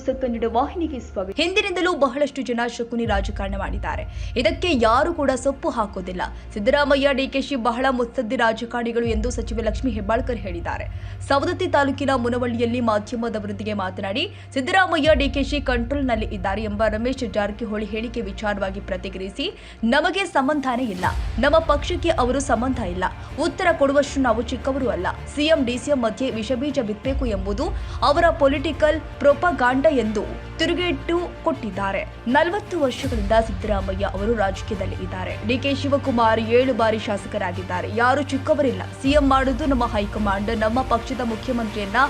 News Kannada ವಾಹಿನಿಗೆ ಸ್ವಾಗತ. ಹಿಂದಿನಿಂದಲೂ ಬಹಳಷ್ಟು ಜನ ಶಕುನಿ ರಾಜಕಾರಣ ಮಾಡಿದ್ದಾರೆ. ಇದಕ್ಕೆ ಯಾರು ಕೂಡ ಸೊಪ್ಪು ಹಾಕೋದಿಲ್ಲ. ಸಿದ್ದರಾಮಯ್ಯ, ಡಿಕೆಶಿ ಬಹಳ ಮುತ್ಸದ್ದಿ ರಾಜಕಾರಣಿಗಳು ಎಂದು ಸಚಿವೆ ಲಕ್ಷ್ಮೀ ಹೆಬ್ಬಾಳ್ಕರ್ ಹೇಳಿದ್ದಾರೆ. ಸವದತ್ತಿ ತಾಲೂಕಿನ ಮುನವಳ್ಳಿಯಲ್ಲಿ ಮಾಧ್ಯಮದವರೊಂದಿಗೆ ಮಾತನಾಡಿ, ಸಿದ್ದರಾಮಯ್ಯ, ಡಿಕೆಶಿ ಕಂಟ್ರೋಲ್ನಲ್ಲಿ ಇದ್ದಾರೆ ಎಂಬ ರಮೇಶ್ ಜಾರಕಿಹೊಳಿ ಹೇಳಿಕೆ ವಿಚಾರವಾಗಿ ಪ್ರತಿಕ್ರಿಯಿಸಿ, ನಮಗೆ ಸಂಬಂಧನೇ ಇಲ್ಲ, ನಮ್ಮ ಪಕ್ಷಕ್ಕೆ ಅವರು ಸಂಬಂಧ ಇಲ್ಲ, ಉತ್ತರ ಕೊಡುವಷ್ಟು ನಾವು ಚಿಕ್ಕವರು ಅಲ್ಲ, ಸಿಎಂ ಡಿಸಿಎಂ ಮಧ್ಯೆ ವಿಷಬೀಜ ಬಿತ್ತಬೇಕು ಎಂಬುದು ಅವರ ಪೊಲಿಟಿಕಲ್ ಪ್ರೊಪಗಾಂಡ ಎಂದು ತಿರುಗೇಟು ಕೊಟ್ಟಿದ್ದಾರೆ. 40 ವರ್ಷಗಳಿಂದ ಸಿದ್ದರಾಮಯ್ಯ ಅವರು ರಾಜಕೀಯದಲ್ಲಿ ಇದ್ದಾರೆ. ಡಿಕೆ ಶಿವಕುಮಾರ್ 7 ಬಾರಿ ಶಾಸಕರಾಗಿದ್ದಾರೆ. ಯಾರು ಚಿಕ್ಕವರಿಲ್ಲ. ಸಿಎಂ ಮಾಡುವುದು ನಮ್ಮ ಹೈಕಮಾಂಡ್. ನಮ್ಮ ಪಕ್ಷದ ಮುಖ್ಯಮಂತ್ರಿಯನ್ನ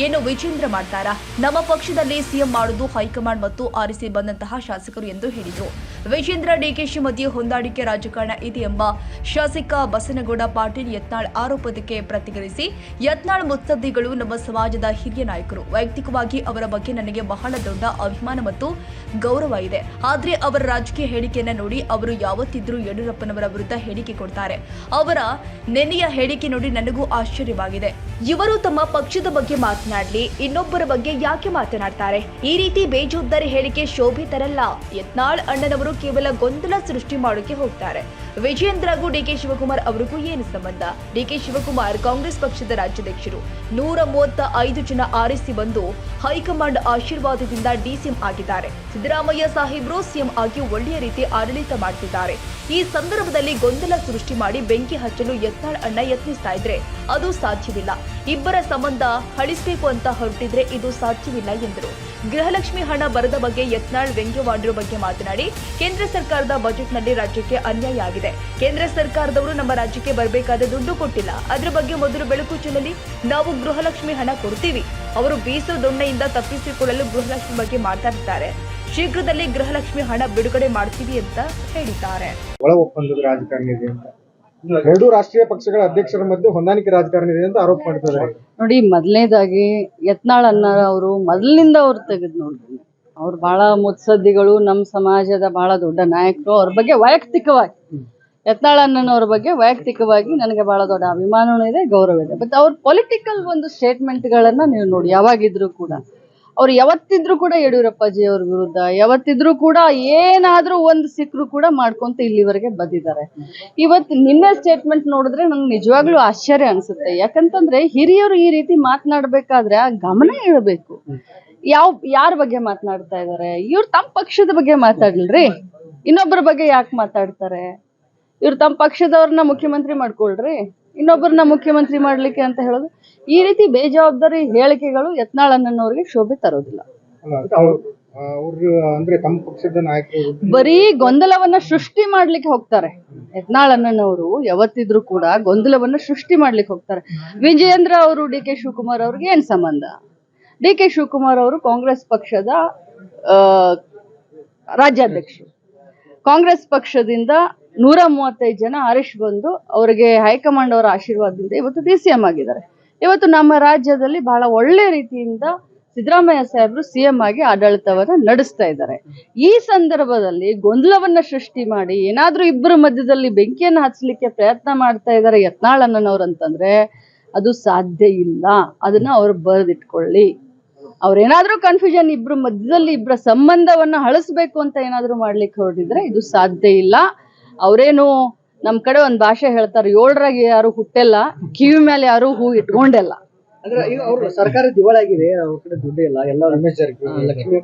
ಏನು ವಿಜೇಂದ್ರ ಮಾಡ್ತಾರಾ? ನಮ್ಮ ಪಕ್ಷದಲ್ಲಿ ಸಿಎಂ ಮಾಡುವುದು ಹೈಕಮಾಂಡ್ ಮತ್ತು ಆರಿಸಿ ಬಂದಂತಹ ಶಾಸಕರು ಎಂದು ಹೇಳಿದರು. ವಿಜೇಂದ್ರ, ಡಿಕೆಶಿ ಮಧ್ಯೆ ಹೊಂದಾಣಿಕೆ ರಾಜಕಾರಣ ಇದೆ ಎಂಬ ಶಾಸಕ ಬಸನಗೌಡ ಪಾಟೀಲ್ ಯತ್ನಾಳ್ ಆರೋಪಕ್ಕೆ ಪ್ರತಿಕ್ರಿಯಿಸಿ, ಯತ್ನಾಳ್ ಮುತ್ಸದ್ದಿಗಳು ನಮ್ಮ ಸಮಾಜದ ಹಿರಿಯ ನಾಯಕರು. ವೈಯಕ್ತಿಕವಾಗಿ ಅವರ ಬಗ್ಗೆ ನನಗೆ ಬಹಳ ದೊಡ್ಡ ಅಭಿಮಾನ ಮತ್ತು ಗೌರವ ಇದೆ. ಆದ್ರೆ ಅವರ ರಾಜಕೀಯ ಹೇಳಿಕೆಯನ್ನ ನೋಡಿ ಅವರು ಯಾವತ್ತಿದ್ರೂ ಯಡಿಯೂರಪ್ಪನವರ ವಿರುದ್ಧ ಹೇಳಿಕೆ ಕೊಡ್ತಾರೆ. ಅವರ ನೆನೆಯ ಹೇಳಿಕೆ ನೋಡಿ ನನಗೂ ಆಶ್ಚರ್ಯವಾಗಿದೆ. ಇವರು ತಮ್ಮ ಪಕ್ಷದ ಬಗ್ಗೆ ಮಾತನಾಡಲಿ, ಇನ್ನೊಬ್ಬರ ಬಗ್ಗೆ ಯಾಕೆ ಮಾತನಾಡ್ತಾರೆ? ಈ ರೀತಿ ಬೇಜವಾಬ್ದಾರಿ ಹೇಳಿಕೆ ಶೋಭೆ ತರಲ್ಲ. ಯತ್ನಾಳ್ ಅಣ್ಣನವರು ಕೇವಲ ಗೊಂದಲ ಸೃಷ್ಟಿ ಮಾಡೋಕೆ ಹೋಗ್ತಾರೆ. ವಿಜೇಂದ್ರಗೂ ಡಿಕೆ ಶಿವಕುಮಾರ್ ಅವರಿಗೂ ಏನು ಸಂಬಂಧ? ಡಿಕೆ ಶಿವಕುಮಾರ್ ಕಾಂಗ್ರೆಸ್ ಪಕ್ಷದ ರಾಜ್ಯಾಧ್ಯಕ್ಷರು. 135 ಜನ ಆರಿಸಿ ಬಂದು ಹೈಕಮಾಂಡ್ ಆಶೀರ್ವಾದದಿಂದ ಡಿಸಿಎಂ ಆಗಿದ್ದಾರೆ. ಸಿದ್ದರಾಮಯ್ಯ ಸಾಹೇಬ್ರು ಸಿಎಂ ಆಗಿ ಒಳ್ಳೆಯ ರೀತಿ ಆಡಳಿತ ಮಾಡ್ತಿದ್ದಾರೆ. ಈ ಸಂದರ್ಭದಲ್ಲಿ ಗೊಂದಲ ಸೃಷ್ಟಿ ಮಾಡಿ ಬೆಂಕಿ ಹಚ್ಚಲು ಯತ್ನಾಳ್ ಅಣ್ಣ ಯತ್ನಿಸ್ತಾ ಇದ್ರೆ ಅದು ಸಾಧ್ಯವಿಲ್ಲ. ಇಬ್ಬರ ಸಂಬಂಧ ಹಳಿಸಬೇಕು ಅಂತ ಹೊರಟಿದ್ರೆ ಇದು ಸಾಧ್ಯವಿಲ್ಲ ಎಂದರು. ಗೃಹಲಕ್ಷ್ಮಿ ಹಣ ಬರದ ಬಗ್ಗೆ ಯತ್ನಾಳ್ ವ್ಯಂಗ್ಯವಾಡಿರೋ ಬಗ್ಗೆ ಮಾತನಾಡಿ, ಕೇಂದ್ರ ಸರ್ಕಾರದ ಬಜೆಟ್ನಲ್ಲಿ ರಾಜ್ಯಕ್ಕೆ ಅನ್ಯಾಯ ಆಗಿದೆ. ಕೇಂದ್ರ ಸರ್ಕಾರದವರು ನಮ್ಮ ರಾಜ್ಯಕ್ಕೆ ಬರಬೇಕಾದ ದುಡ್ಡು ಕೊಟ್ಟಿಲ್ಲ. ಅದರ ಬಗ್ಗೆ ಮೊದಲು ಬೆಳಕು ಚೆಲ್ಲಲಿ. ನಾವು ಗೃಹಲಕ್ಷ್ಮಿ ಹಣ ಕೊಡ್ತೀವಿ. ಅವರು ಬೀಸೋ ದೊಣ್ಣೆಯಿಂದ ತಪ್ಪಿಸಿಕೊಳ್ಳಲು ಗೃಹಲಕ್ಷ್ಮಿ ಬಗ್ಗೆ ಮಾತಾಡ್ತಾರೆ. ಶೀಘ್ರದಲ್ಲಿ ಗೃಹಲಕ್ಷ್ಮಿ ಹಣ ಬಿಡುಗಡೆ ಮಾಡ್ತೀವಿ ಅಂತ ಹೇಳಿದ್ದಾರೆ. ಒಳ ಒಪ್ಪಂದದ ರಾಜಕಾರಣ ಇದೆ ಅಂತ ಎರಡು ರಾಷ್ಟ್ರೀಯ ಪಕ್ಷಗಳ ಅಧ್ಯಕ್ಷರ ಮಧ್ಯೆ ಹೊಂದಾಣಿಕೆ ರಾಜಕಾರಣ ಇದೆ ಅಂತ ಆರೋಪ ಮಾಡ್ತಿದ್ದಾರೆ. ನೋಡಿ, ಮೊದಲನೇದಾಗಿ ಯತ್ನಾಳ್ ಅಣ್ಣ ಅವರು ಮೊದಲಿನಿಂದ ಅವ್ರು ತೆಗೆದು ನೋಡ್ತೀನಿ, ಅವ್ರು ಬಹಳ ಮುತ್ಸದ್ದಿಗಳು, ನಮ್ಮ ಸಮಾಜದ ಬಹಳ ದೊಡ್ಡ ನಾಯಕರು. ಅವ್ರ ಬಗ್ಗೆ ವೈಯಕ್ತಿಕವಾಗಿ ಯತ್ನಾಳ್ ಅಣ್ಣನವ್ರ ಬಗ್ಗೆ ವೈಯಕ್ತಿಕವಾಗಿ ನನಗೆ ಬಹಳ ದೊಡ್ಡ ಅಭಿಮಾನನೂ ಇದೆ, ಗೌರವ ಇದೆ. ಬಟ್ ಅವ್ರ ಪೊಲಿಟಿಕಲ್ ಒಂದು ಸ್ಟೇಟ್ಮೆಂಟ್ಗಳನ್ನ ನೀವು ನೋಡಿ, ಯಾವಾಗಿದ್ರು ಕೂಡ ಅವ್ರು ಯಾವತ್ತಿದ್ರು ಕೂಡ ಯಡಿಯೂರಪ್ಪಾಜಿ ಅವ್ರ ವಿರುದ್ಧ ಯಾವತ್ತಿದ್ರು ಕೂಡ ಏನಾದ್ರೂ ಒಂದು ಸಿಕ್ಕರು ಕೂಡ ಮಾಡ್ಕೊಂತ ಇಲ್ಲಿವರೆಗೆ ಬಂದಿದ್ದಾರೆ. ಇವತ್ತು ನಿನ್ನೆ ಸ್ಟೇಟ್ಮೆಂಟ್ ನೋಡಿದ್ರೆ ನಂಗೆ ನಿಜವಾಗ್ಲೂ ಆಶ್ಚರ್ಯ ಅನ್ಸುತ್ತೆ. ಯಾಕಂತಂದ್ರೆ ಹಿರಿಯರು ಈ ರೀತಿ ಮಾತನಾಡ್ಬೇಕಾದ್ರೆ ಗಮನ ಇಡಬೇಕು. ಯಾರ ಬಗ್ಗೆ ಮಾತನಾಡ್ತಾ ಇದಾರೆ? ಇವ್ರು ತಮ್ಮ ಪಕ್ಷದ ಬಗ್ಗೆ ಮಾತಾಡ್ಲ್ರಿ, ಇನ್ನೊಬ್ಬರ ಬಗ್ಗೆ ಯಾಕೆ ಮಾತಾಡ್ತಾರೆ? ಇವ್ರು ತಮ್ಮ ಪಕ್ಷದವ್ರನ್ನ ಮುಖ್ಯಮಂತ್ರಿ ಮಾಡ್ಕೊಳ್ರಿ, ಇನ್ನೊಬ್ಬರನ್ನ ಮುಖ್ಯಮಂತ್ರಿ ಮಾಡ್ಲಿಕ್ಕೆ ಅಂತ ಹೇಳೋದು, ಈ ರೀತಿ ಬೇಜವಾಬ್ದಾರಿ ಹೇಳಿಕೆಗಳು ಯತ್ನಾಳ್ ಅಣ್ಣನವ್ರಿಗೆ ಶೋಭೆ ತರೋದಿಲ್ಲ. ಅಂದ್ರೆ ತಮ್ಮ ಪಕ್ಷದ ನಾಯಕರು ಬರೀ ಗೊಂದಲವನ್ನ ಸೃಷ್ಟಿ ಮಾಡ್ಲಿಕ್ಕೆ ಹೋಗ್ತಾರೆ. ಯತ್ನಾಳ್ ಅಣ್ಣನವರು ಯಾವತ್ತಿದ್ರು ಕೂಡ ಗೊಂದಲವನ್ನ ಸೃಷ್ಟಿ ಮಾಡ್ಲಿಕ್ಕೆ ಹೋಗ್ತಾರೆ. ವಿಜಯೇಂದ್ರ ಅವರು ಡಿಕೆ ಶಿವಕುಮಾರ್ ಅವ್ರಿಗೆ ಏನ್ ಸಂಬಂಧ? ಡಿಕೆ ಶಿವಕುಮಾರ್ ಅವರು ಕಾಂಗ್ರೆಸ್ ಪಕ್ಷದ ರಾಜ್ಯಾಧ್ಯಕ್ಷರು. ಕಾಂಗ್ರೆಸ್ ಪಕ್ಷದಿಂದ 135 ಜನ ಆರಿಸಿ ಬಂದು ಅವರಿಗೆ ಹೈಕಮಾಂಡ್ ಅವರ ಆಶೀರ್ವಾದದಿಂದ ಇವತ್ತು ಡಿಸಿಎಂ ಆಗಿದ್ದಾರೆ. ಇವತ್ತು ನಮ್ಮ ರಾಜ್ಯದಲ್ಲಿ ಬಹಳ ಒಳ್ಳೆ ರೀತಿಯಿಂದ ಸಿದ್ದರಾಮಯ್ಯ ಸಾಹೇಬರು ಸಿಎಂ ಆಗಿ ಆಡಳಿತವನ್ನ ನಡೆಸ್ತಾ ಇದ್ದಾರೆ. ಈ ಸಂದರ್ಭದಲ್ಲಿ ಗೊಂದಲವನ್ನ ಸೃಷ್ಟಿ ಮಾಡಿ ಏನಾದ್ರೂ ಇಬ್ಬರ ಮಧ್ಯದಲ್ಲಿ ಬೆಂಕಿಯನ್ನು ಹಚ್ಚಲಿಕ್ಕೆ ಪ್ರಯತ್ನ ಮಾಡ್ತಾ ಇದ್ದಾರೆ ಯತ್ನಾಳ್ ಅಣ್ಣನವ್ರು ಅಂತಂದ್ರೆ ಅದು ಸಾಧ್ಯ ಇಲ್ಲ. ಅದನ್ನ ಅವ್ರು ಬರೆದಿಟ್ಕೊಳ್ಳಿ. ಅವ್ರೇನಾದ್ರೂ ಕನ್ಫ್ಯೂಷನ್ ಇಬ್ರ ಮಧ್ಯದಲ್ಲಿ ಇಬ್ಬರ ಸಂಬಂಧವನ್ನ ಹಳಿಸ್ಬೇಕು ಅಂತ ಏನಾದ್ರೂ ಮಾಡ್ಲಿಕ್ಕೆ ಹೊರಟಿದ್ರೆ ಇದು ಸಾಧ್ಯ ಇಲ್ಲ. ಅವ್ರೇನು ನಮ್ ಕಡೆ ಒಂದ್ ಭಾಷೆ ಹೇಳ್ತಾರೆ, 7ರಾಗ ಯಾರು ಹುಟ್ಟೆಲ್ಲ, ಕಿವಿ ಮೇಲೆ ಯಾರು ಹೂ ಇಟ್ಕೊಂಡೆಲ್ಲ. ಅಂದ್ರೆ ಈಗ ಅವ್ರ ಸರ್ಕಾರ ದಿವಾಳಾಗಿದೆ, ಅವ್ರ ಕಡೆ ದುಡ್ಡು ಇಲ್ಲ, ಎಲ್ಲ ರಮೇಶ್ ಜಾರಕಿಹೊಳಿ ಲಕ್ಷ್ಮಿ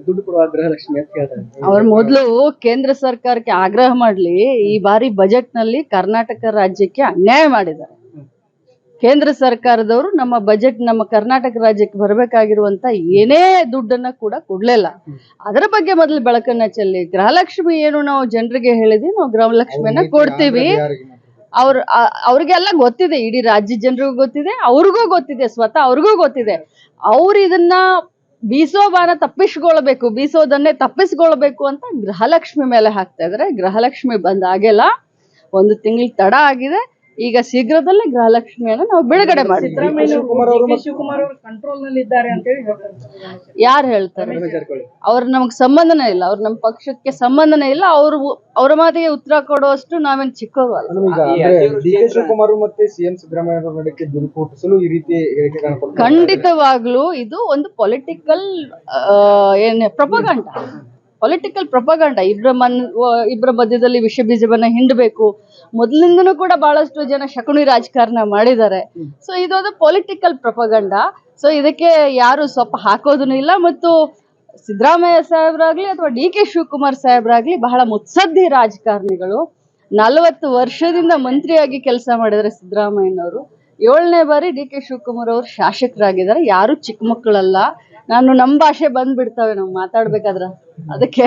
ದುಡ್ಡು ಕೊಡುವ ಗೃಹಲಕ್ಷ್ಮಿ ಅಂತ ಹೇಳ್ತಾರೆ. ಅವ್ರ ಮೊದಲು ಕೇಂದ್ರ ಸರ್ಕಾರಕ್ಕೆ ಆಗ್ರಹ ಮಾಡ್ಲಿ, ಈ ಬಾರಿ ಬಜೆಟ್ ನಲ್ಲಿ ಕರ್ನಾಟಕ ರಾಜ್ಯಕ್ಕೆ ಅನ್ಯಾಯ ಮಾಡಿದ್ದಾರೆ. ಕೇಂದ್ರ ಸರ್ಕಾರದವರು ನಮ್ಮ ಬಜೆಟ್ ನಮ್ಮ ಕರ್ನಾಟಕ ರಾಜ್ಯಕ್ಕೆ ಬರಬೇಕಾಗಿರುವಂತ ಏನೇ ದುಡ್ಡನ್ನ ಕೂಡ ಕೊಡ್ಲಿಲ್ಲ. ಅದರ ಬಗ್ಗೆ ಮೊದಲು ಬೆಳಕನ್ನ ಚೆಲ್ಲಿ, ಗೃಹಲಕ್ಷ್ಮಿ ಏನು ನಾವು ಜನರಿಗೆ ಹೇಳಿದ್ವಿ, ನಾವು ಗೃಹಲಕ್ಷ್ಮಿಯನ್ನ ಕೊಡ್ತೀವಿ. ಅವ್ರಿಗೆಲ್ಲ ಗೊತ್ತಿದೆ, ಇಡೀ ರಾಜ್ಯ ಜನರಿಗೂ ಗೊತ್ತಿದೆ, ಅವ್ರಿಗೂ ಗೊತ್ತಿದೆ, ಸ್ವತಃ ಅವ್ರಿಗೂ ಗೊತ್ತಿದೆ. ಅವ್ರು ಇದನ್ನ ಬೀಸೋಬಾನ ತಪ್ಪಿಸ್ಕೊಳ್ಬೇಕು, ಬೀಸೋದನ್ನೇ ತಪ್ಪಿಸ್ಕೊಳ್ಬೇಕು ಅಂತ ಗೃಹಲಕ್ಷ್ಮಿ ಮೇಲೆ ಹಾಕ್ತಾ ಇದಾರೆ. ಗೃಹಲಕ್ಷ್ಮಿ ಬಂದಾಗೆಲ್ಲ 1 ತಿಂಗಳು ತಡ ಆಗಿದೆ. ಈಗ ಶೀಘ್ರದಲ್ಲೇ ಗೃಹಲಕ್ಷ್ಮಿಯನ್ನು ನಾವು ಬಿಡುಗಡೆ ಮಾಡಿದ್ವಿ. ಶಿವಕುಮಾರ್ ಅವರು ಶಿವಕುಮಾರ್ ಅವರು ಕಂಟ್ರೋಲ್ ನಲ್ಲಿ ಇದ್ದಾರೆ ಅಂತ ಹೇಳಿ ಹೇಳ್ತಾರೆ. ಯಾರು ಹೇಳ್ತಾರೆ? ರಮೇಶ್ ಜಾರಕಿಹೊಳಿ ಅವ್ರ ನಮಗ್ ಸಂಬಂಧನೇ ಇಲ್ಲ, ಅವ್ರು ನಮ್ಮ ಪಕ್ಷಕ್ಕೆ ಸಂಬಂಧನೇ ಇಲ್ಲ. ಅವ್ರ ಮಾತಿಗೆ ಉತ್ತರ ಕೊಡುವಷ್ಟು ನಾವೇನ್ ಚಿಕ್ಕವರು ಅಲ್ಲ. ಈಗ ಡಿ ಕೆ ಶಿವಕುಮಾರ್ ಮತ್ತೆ ಸಿಎಂ ಸಿದ್ದರಾಮಯ್ಯ ಅವರ ನಡುವೆ ದುಡುಕು ಹುಟ್ಟಿಸಲು ಈ ರೀತಿ ಹೇಳಿಕೆಗಳನ್ನು ಕೊಡ್ತಾರೆ. ಖಂಡಿತವಾಗ್ಲೂ ಇದು ಒಂದು ಪೊಲಿಟಿಕಲ್ ಪೊಲಿಟಿಕಲ್ ಪ್ರೊಪಗಂಡ. ಇಬ್ಬರ ಮಧ್ಯದಲ್ಲಿ ವಿಷ ಬೀಜವನ್ನ ಹಿಂಡಬೇಕು. ಮೊದಲಿಂದನೂ ಕೂಡ ಬಹಳಷ್ಟು ಜನ ಶಕುನಿ ರಾಜಕಾರಣ ಮಾಡಿದ್ದಾರೆ. ಸೊ ಇದೊಂದು ಪೊಲಿಟಿಕಲ್ ಪ್ರೊಪಗಂಡ. ಸೊ ಇದಕ್ಕೆ ಯಾರು ಸ್ವಲ್ಪ ಹಾಕೋದೂ ಇಲ್ಲ. ಮತ್ತು ಸಿದ್ದರಾಮಯ್ಯ ಸಾಹೇಬ್ರಾಗ್ಲಿ ಅಥವಾ ಡಿ ಕೆ ಶಿವಕುಮಾರ್ ಸಾಹೇಬ್ರಾಗ್ಲಿ ಬಹಳ ಮುತ್ಸದ್ದಿ ರಾಜಕಾರಣಿಗಳು. 40 ವರ್ಷದಿಂದ ಮಂತ್ರಿಯಾಗಿ ಕೆಲಸ ಮಾಡಿದ್ದಾರೆ ಸಿದ್ದರಾಮಯ್ಯನವರು. 7ನೇ ಬಾರಿ ಡಿ ಕೆ ಶಿವಕುಮಾರ್ ಅವರು ಶಾಸಕರಾಗಿದ್ದಾರೆ. ಯಾರು ಚಿಕ್ಕ ಮಕ್ಕಳಲ್ಲ. ನಮ್ಮ ಭಾಷೆ ಬಂದ್ಬಿಡ್ತಾವೆ ನಾವು ಮಾತಾಡ್ಬೇಕಾದ್ರ, ಅದಕ್ಕೆ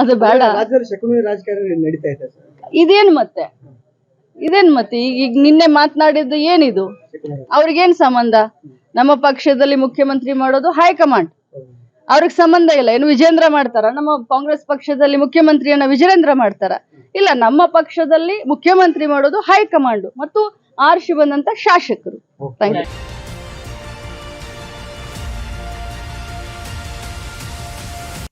ಅದು ಬೇಡ. ರಾಜ್ಯದಲ್ಲಿ ಶಕುನಿ ರಾಜಕಾರಣ ನಡೀತಾ ಇದೆ ಸರ್. ಇದೇನ್ ಮತ್ತೆ ಈಗ ನಿನ್ನೆ ಮಾತನಾಡಿದ್ದು ಏನಿದು? ಅವ್ರಿಗೇನ್ ಸಂಬಂಧ? ನಮ್ಮ ಪಕ್ಷದಲ್ಲಿ ಮುಖ್ಯಮಂತ್ರಿ ಮಾಡೋದು ಹೈಕಮಾಂಡ್, ಅವ್ರಿಗೆ ಸಂಬಂಧ ಇಲ್ಲ. ಏನು ವಿಜೇಂದ್ರ ಮಾಡ್ತಾರ? ನಮ್ಮ ಕಾಂಗ್ರೆಸ್ ಪಕ್ಷದಲ್ಲಿ ಮುಖ್ಯಮಂತ್ರಿಯನ್ನ ವಿಜೇಂದ್ರ ಮಾಡ್ತಾರ? ಇಲ್ಲ, ನಮ್ಮ ಪಕ್ಷದಲ್ಲಿ ಮುಖ್ಯಮಂತ್ರಿ ಮಾಡೋದು ಹೈಕಮಾಂಡ್ ಮತ್ತು ಆರ್ಶಿ ಬಂದಂತ ಶಾಸಕರು. Thank you.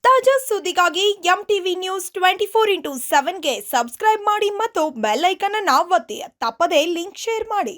ತಾಜಾ ಸುದ್ದಿಗಾಗಿ MTV ನ್ಯೂಸ್ 24/7ಗೆ ಸಬ್ಸ್ಕ್ರೈಬ್ ಮಾಡಿ ಮತ್ತು ಬೆಲ್ ಐಕಾನ್ ಅನ್ನು ಒತ್ತಿ. ತಪ್ಪದೇ ಲಿಂಕ್ ಶೇರ್ ಮಾಡಿ.